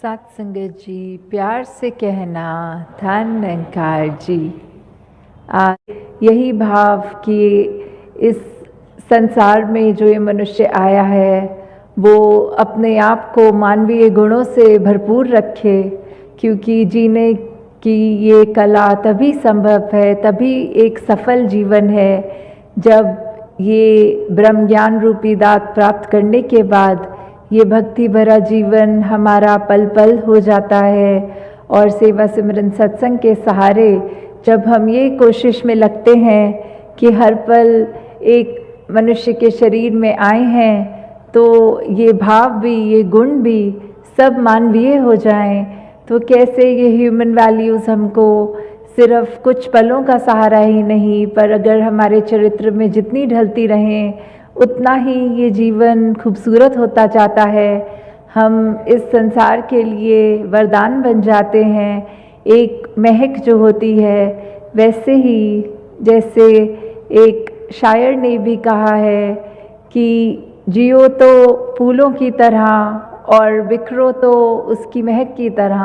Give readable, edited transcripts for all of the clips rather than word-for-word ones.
सात संगत जी, प्यार से कहना धन निरंकार जी। यही भाव कि इस संसार में जो ये मनुष्य आया है वो अपने आप को मानवीय गुणों से भरपूर रखे, क्योंकि जीने की ये कला तभी संभव है, तभी एक सफल जीवन है जब ये ब्रह्म ज्ञान रूपी दात प्राप्त करने के बाद ये भक्ति भरा जीवन हमारा पल पल हो जाता है। और सेवा सिमरन सत्संग के सहारे जब हम ये कोशिश में लगते हैं कि हर पल एक मनुष्य के शरीर में आए हैं तो ये भाव भी, ये गुण भी सब मानवीय हो जाएं, तो कैसे ये ह्यूमन वैल्यूज़ हमको सिर्फ कुछ पलों का सहारा ही नहीं, पर अगर हमारे चरित्र में जितनी ढलती रहें उतना ही ये जीवन खूबसूरत होता जाता है। हम इस संसार के लिए वरदान बन जाते हैं। एक महक जो होती है, वैसे ही जैसे एक शायर ने भी कहा है कि जियो तो फूलों की तरह और बिखरो तो उसकी महक की तरह।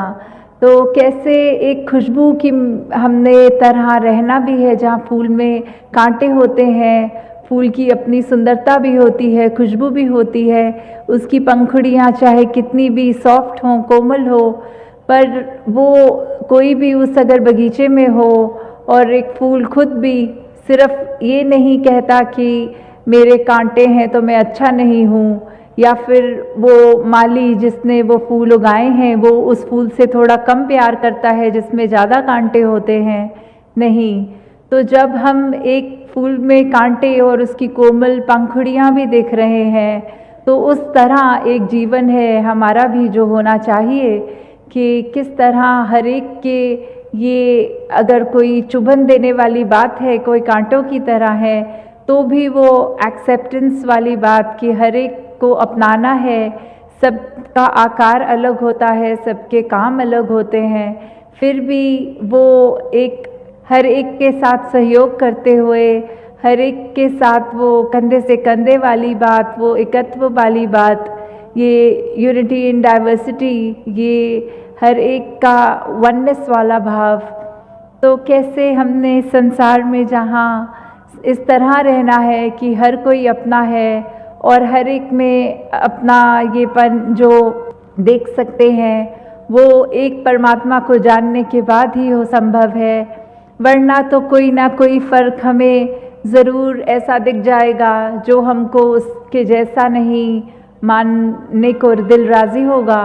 तो कैसे एक खुशबू की हमने तरह रहना भी है, जहाँ फूल में कांटे होते हैं, फूल की अपनी सुंदरता भी होती है, खुशबू भी होती है, उसकी पंखुड़ियाँ चाहे कितनी भी सॉफ्ट हों, कोमल हो, पर वो कोई भी उस अगर बगीचे में हो और एक फूल खुद भी सिर्फ ये नहीं कहता कि मेरे कांटे हैं तो मैं अच्छा नहीं हूँ, या फिर वो माली जिसने वो फूल उगाए हैं वो उस फूल से थोड़ा कम प्यार करता है जिसमें ज़्यादा कांटे होते हैं, नहीं। तो जब हम एक फूल में कांटे और उसकी कोमल पंखुड़ियाँ भी देख रहे हैं, तो उस तरह एक जीवन है हमारा भी जो होना चाहिए कि किस तरह हर एक के ये अगर कोई चुभन देने वाली बात है, कोई कांटों की तरह है, तो भी वो एक्सेप्टेंस वाली बात कि हर एक को अपनाना है। सबका आकार अलग होता है, सबके काम अलग होते हैं, फिर भी वो एक हर एक के साथ सहयोग करते हुए, हर एक के साथ वो कंधे से कंधे वाली बात, वो एकत्व वाली बात, ये यूनिटी इन डाइवर्सिटी, ये हर एक का वननेस वाला भाव। तो कैसे हमने संसार में जहाँ इस तरह रहना है कि हर कोई अपना है और हर एक में अपना येपन जो देख सकते हैं वो एक परमात्मा को जानने के बाद ही हो संभव है, वरना तो कोई ना कोई फ़र्क हमें ज़रूर ऐसा दिख जाएगा जो हमको उसके जैसा नहीं मानने को दिल राज़ी होगा।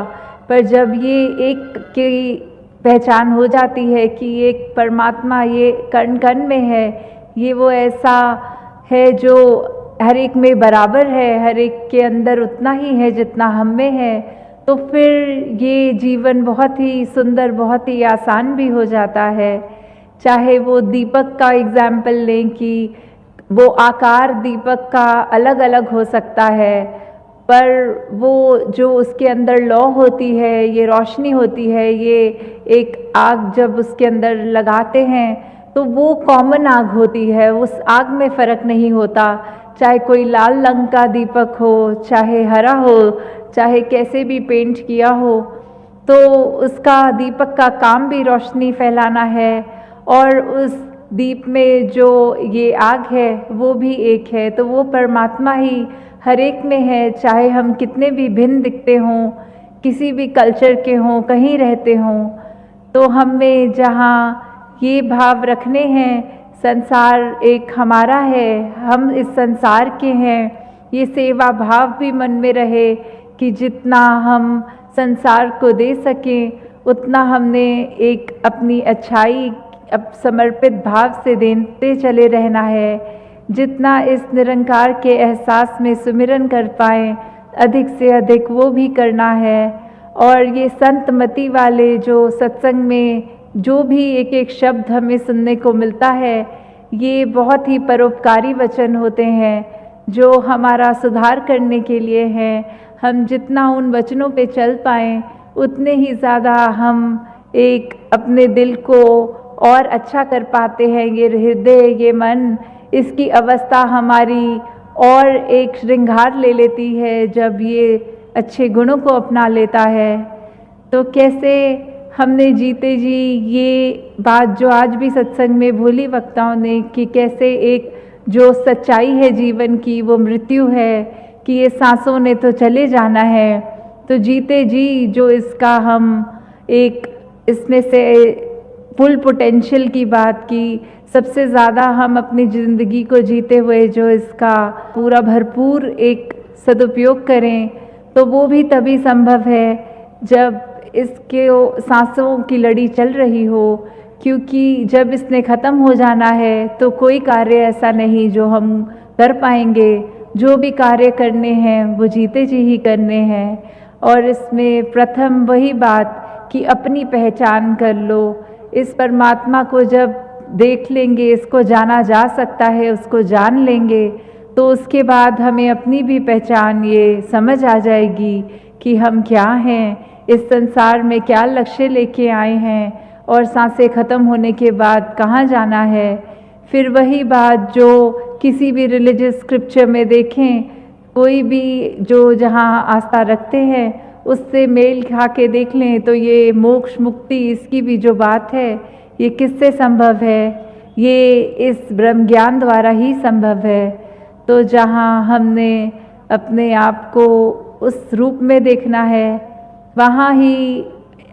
पर जब ये एक की पहचान हो जाती है कि एक परमात्मा ये कण कण में है, ये वो ऐसा है जो हर एक में बराबर है, हर एक के अंदर उतना ही है जितना हम में है, तो फिर ये जीवन बहुत ही सुंदर, बहुत ही आसान भी हो जाता है। चाहे वो दीपक का एग्जाम्पल लें कि वो आकार दीपक का अलग अलग हो सकता है, पर वो जो उसके अंदर लौ होती है, ये रोशनी होती है, ये एक आग जब उसके अंदर लगाते हैं तो वो कॉमन आग होती है, उस आग में फ़र्क नहीं होता। चाहे कोई लाल रंग का दीपक हो, चाहे हरा हो, चाहे कैसे भी पेंट किया हो, तो उसका दीपक का काम भी रोशनी फैलाना है और उस दीप में जो ये आग है वो भी एक है। तो वो परमात्मा ही हर एक में है, चाहे हम कितने भी भिन्न दिखते हों, किसी भी कल्चर के हों, कहीं रहते हों, तो हमें जहाँ ये भाव रखने हैं संसार एक हमारा है, हम इस संसार के हैं, ये सेवा भाव भी मन में रहे कि जितना हम संसार को दे सकें उतना हमने एक अपनी अच्छाई अब समर्पित भाव से देते चले रहना है। जितना इस निरंकार के एहसास में सुमिरन कर पाएँ अधिक से अधिक वो भी करना है। और ये संत मति वाले जो सत्संग में जो भी एक एक शब्द हमें सुनने को मिलता है, ये बहुत ही परोपकारी वचन होते हैं जो हमारा सुधार करने के लिए हैं। हम जितना उन वचनों पे चल पाएँ उतने ही ज़्यादा हम एक अपने दिल को और अच्छा कर पाते हैं। ये हृदय, ये मन, इसकी अवस्था हमारी और एक श्रृंगार ले लेती है जब ये अच्छे गुणों को अपना लेता है। तो कैसे हमने जीते जी ये बात जो आज भी सत्संग में बोली वक्ताओं ने कि कैसे एक जो सच्चाई है जीवन की वो मृत्यु है, कि ये सांसों ने तो चले जाना है, तो जीते जी जो इसका हम एक इसमें से फुल पोटेंशियल की बात की, सबसे ज़्यादा हम अपनी ज़िंदगी को जीते हुए जो इसका पूरा भरपूर एक सदुपयोग करें, तो वो भी तभी संभव है जब इसके सांसों की लड़ी चल रही हो। क्योंकि जब इसने ख़त्म हो जाना है तो कोई कार्य ऐसा नहीं जो हम कर पाएंगे। जो भी कार्य करने हैं वो जीते जी ही करने हैं। और इसमें प्रथम वही बात कि अपनी पहचान कर लो। इस परमात्मा को जब देख लेंगे, इसको जाना जा सकता है, उसको जान लेंगे, तो उसके बाद हमें अपनी भी पहचान ये समझ आ जाएगी कि हम क्या हैं, इस संसार में क्या लक्ष्य लेके आए हैं और सांसें ख़त्म होने के बाद कहाँ जाना है। फिर वही बात जो किसी भी रिलीजियस स्क्रिप्चर में देखें, कोई भी जो जहाँ आस्था रखते हैं उससे मेल खा के देख लें, तो ये मोक्ष मुक्ति इसकी भी जो बात है ये किससे संभव है, ये इस ब्रह्म ज्ञान द्वारा ही संभव है। तो जहाँ हमने अपने आप को उस रूप में देखना है, वहाँ ही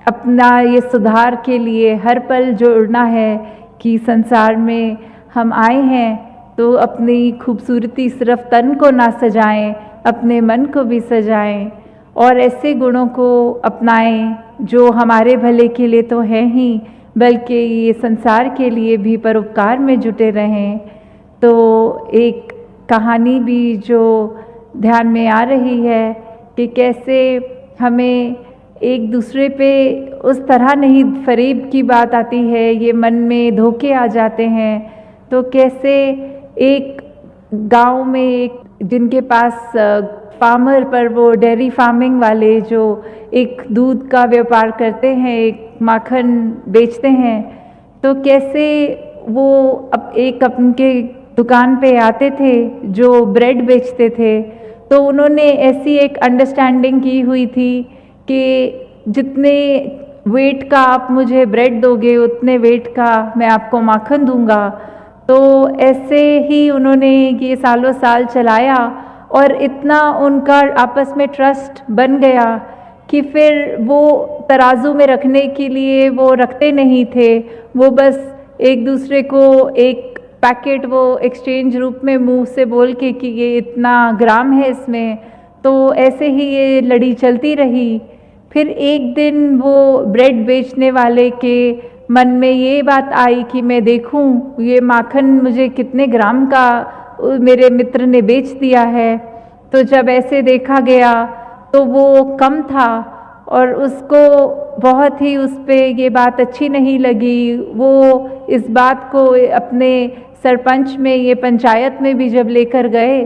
अपना ये सुधार के लिए हर पल जोड़ना है कि संसार में हम आए हैं तो अपनी खूबसूरती सिर्फ तन को ना सजाएं, अपने मन को भी सजाएं और ऐसे गुणों को अपनाएं जो हमारे भले के लिए तो है ही, बल्कि ये संसार के लिए भी परोपकार में जुटे रहें। तो एक कहानी भी जो ध्यान में आ रही है कि कैसे हमें एक दूसरे पे उस तरह नहीं, फरेब की बात आती है, ये मन में धोखे आ जाते हैं। तो कैसे एक गांव में एक जिनके पास फार्मर पर वो डेयरी फार्मिंग वाले जो एक दूध का व्यापार करते हैं, एक माखन बेचते हैं, तो कैसे वो एक अपने दुकान पे आते थे जो ब्रेड बेचते थे, तो उन्होंने ऐसी एक अंडरस्टैंडिंग की हुई थी कि जितने वेट का आप मुझे ब्रेड दोगे उतने वेट का मैं आपको माखन दूंगा। तो ऐसे ही उन्होंने ये सालों साल चलाया और इतना उनका आपस में ट्रस्ट बन गया कि फिर वो तराजू में रखने के लिए वो रखते नहीं थे, वो बस एक दूसरे को एक पैकेट वो एक्सचेंज रूप में मुंह से बोल के कि ये इतना ग्राम है इसमें। तो ऐसे ही ये लड़ी चलती रही। फिर एक दिन वो ब्रेड बेचने वाले के मन में ये बात आई कि मैं देखूं ये माखन मुझे कितने ग्राम का मेरे मित्र ने बेच दिया है। तो जब ऐसे देखा गया तो वो कम था और उसको बहुत ही उस पे ये बात अच्छी नहीं लगी। वो इस बात को अपने सरपंच में, ये पंचायत में भी जब लेकर गए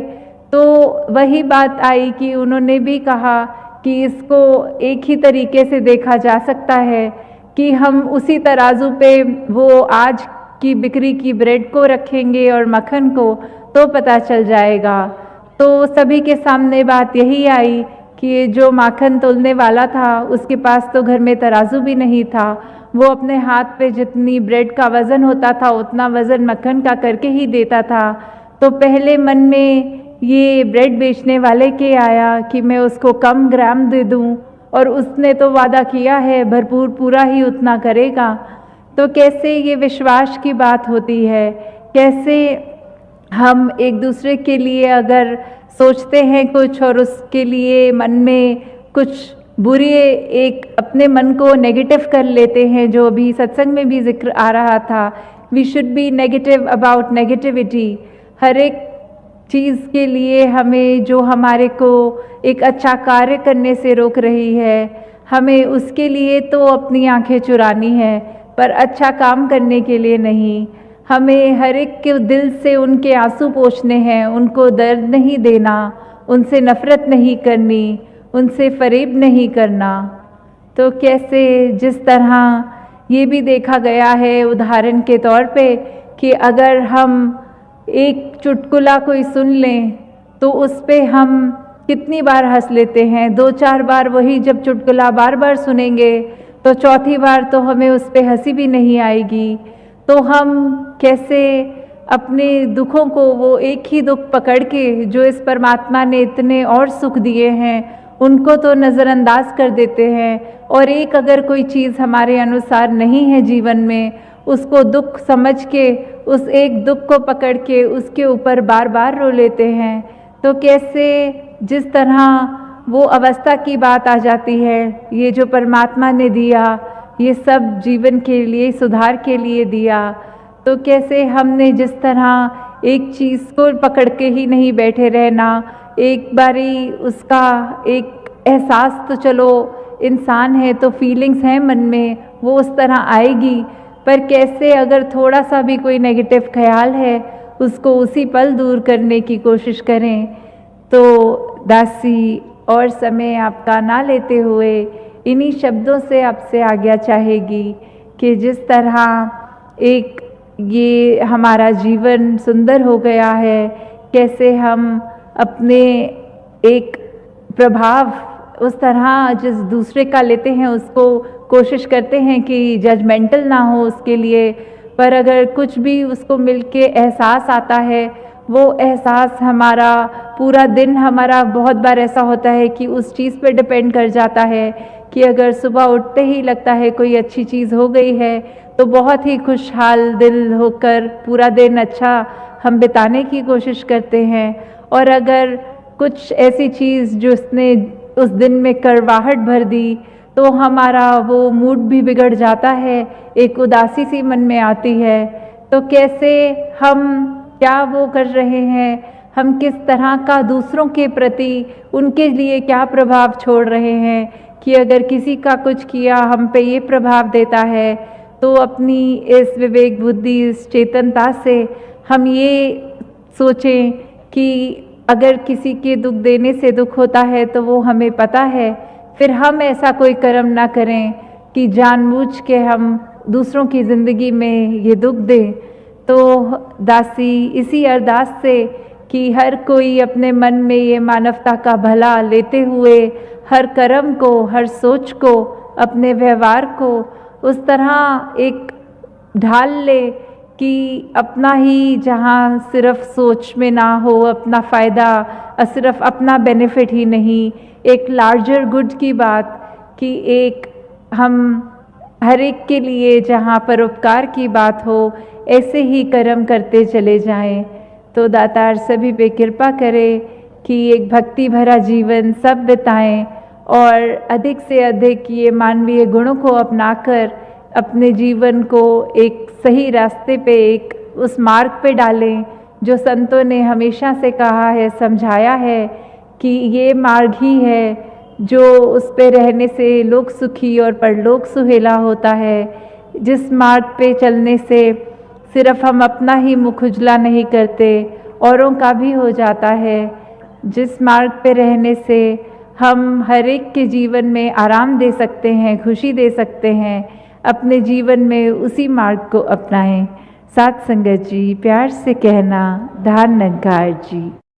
तो वही बात आई कि उन्होंने भी कहा कि इसको एक ही तरीके से देखा जा सकता है कि हम उसी तराजू पे वो आज की बिक्री की ब्रेड को रखेंगे और मक्खन को, तो पता चल जाएगा। तो सभी के सामने बात यही आई कि जो माखन तोलने वाला था उसके पास तो घर में तराजू भी नहीं था, वो अपने हाथ पे जितनी ब्रेड का वज़न होता था उतना वज़न मक्खन का करके ही देता था। तो पहले मन में ये ब्रेड बेचने वाले के आया कि मैं उसको कम ग्राम दे दूं और उसने तो वादा किया है भरपूर पूरा ही उतना करेगा। तो कैसे ये विश्वास की बात होती है, कैसे हम एक दूसरे के लिए अगर सोचते हैं कुछ और उसके लिए मन में कुछ बुरी एक अपने मन को नेगेटिव कर लेते हैं, जो अभी सत्संग में भी जिक्र आ रहा था, we should be negative about negativity. हर एक चीज़ के लिए हमें जो हमारे को एक अच्छा कार्य करने से रोक रही है, हमें उसके लिए तो अपनी आंखें चुरानी है पर अच्छा काम करने के लिए नहीं। हमें हर एक के दिल से उनके आंसू पोंछने हैं, उनको दर्द नहीं देना, उनसे नफ़रत नहीं करनी, उनसे फरेब नहीं करना। तो कैसे जिस तरह ये भी देखा गया है उदाहरण के तौर पे कि अगर हम एक चुटकुला कोई सुन लें तो उस पे हम कितनी बार हंस लेते हैं, 2-4 बार वही जब चुटकुला बार बार सुनेंगे तो चौथी बार तो हमें उस पे हंसी भी नहीं आएगी। तो हम कैसे अपने दुखों को, वो एक ही दुख पकड़ के जो इस परमात्मा ने इतने और सुख दिए हैं उनको तो नज़रअंदाज कर देते हैं, और एक अगर कोई चीज़ हमारे अनुसार नहीं है जीवन में, उसको दुख समझ के उस एक दुख को पकड़ के उसके ऊपर बार बार रो लेते हैं। तो कैसे जिस तरह वो अवस्था की बात आ जाती है, ये जो परमात्मा ने दिया ये सब जीवन के लिए, सुधार के लिए दिया, तो कैसे हमने जिस तरह एक चीज़ को पकड़ के ही नहीं बैठे रहना, एक बारी उसका एक एहसास, तो चलो इंसान है तो फीलिंग्स हैं मन में, वो उस तरह आएगी, पर कैसे अगर थोड़ा सा भी कोई नेगेटिव ख्याल है उसको उसी पल दूर करने की कोशिश करें। तो दासी और समय आपका ना लेते हुए इन्हीं शब्दों से आपसे आज्ञा चाहेगी कि जिस तरह एक ये हमारा जीवन सुंदर हो गया है, कैसे हम अपने एक प्रभाव उस तरह जिस दूसरे का लेते हैं उसको कोशिश करते हैं कि जजमेंटल ना हो उसके लिए, पर अगर कुछ भी उसको मिलके एहसास आता है, वो एहसास हमारा पूरा दिन, हमारा बहुत बार ऐसा होता है कि उस चीज़ पे डिपेंड कर जाता है कि अगर सुबह उठते ही लगता है कोई अच्छी चीज़ हो गई है तो बहुत ही खुशहाल दिल होकर पूरा दिन अच्छा हम बिताने की कोशिश करते हैं, और अगर कुछ ऐसी चीज़ जो उसने उस दिन में करवाहट भर दी तो हमारा वो मूड भी बिगड़ जाता है, एक उदासी सी मन में आती है। तो कैसे हम क्या वो कर रहे हैं, हम किस तरह का दूसरों के प्रति उनके लिए क्या प्रभाव छोड़ रहे हैं कि अगर किसी का कुछ किया हम पे ये प्रभाव देता है, तो अपनी इस विवेक बुद्धि, इस चेतनता से हम ये सोचें कि अगर किसी के दुख देने से दुख होता है तो वो हमें पता है, फिर हम ऐसा कोई कर्म ना करें कि जानबूझ के हम दूसरों की ज़िंदगी में ये दुख दें। तो दासी इसी अरदास से कि हर कोई अपने मन में ये मानवता का भला लेते हुए हर कर्म को, हर सोच को, अपने व्यवहार को उस तरह एक ढाल ले कि अपना ही, जहाँ सिर्फ सोच में ना हो अपना फ़ायदा, सिर्फ अपना बेनिफिट ही नहीं, एक लार्जर गुड की बात, कि एक हम हर एक के लिए जहाँ परोपकार की बात हो ऐसे ही कर्म करते चले जाएं। तो दातार सभी पे कृपा करे कि एक भक्ति भरा जीवन सब बिताएं और अधिक से अधिक ये मानवीय गुणों को अपनाकर अपने जीवन को एक सही रास्ते पे, एक उस मार्ग पे डालें जो संतों ने हमेशा से कहा है, समझाया है कि ये मार्ग ही है जो उस पे रहने से लोक सुखी और परलोक सुहेला होता है। जिस मार्ग पे चलने से सिर्फ हम अपना ही मुख उजला नहीं करते, औरों का भी हो जाता है। जिस मार्ग पे रहने से हम हर एक के जीवन में आराम दे सकते हैं, खुशी दे सकते हैं, अपने जीवन में उसी मार्ग को अपनाएं। साथ संगत जी, प्यार से कहना, धान नंकार जी।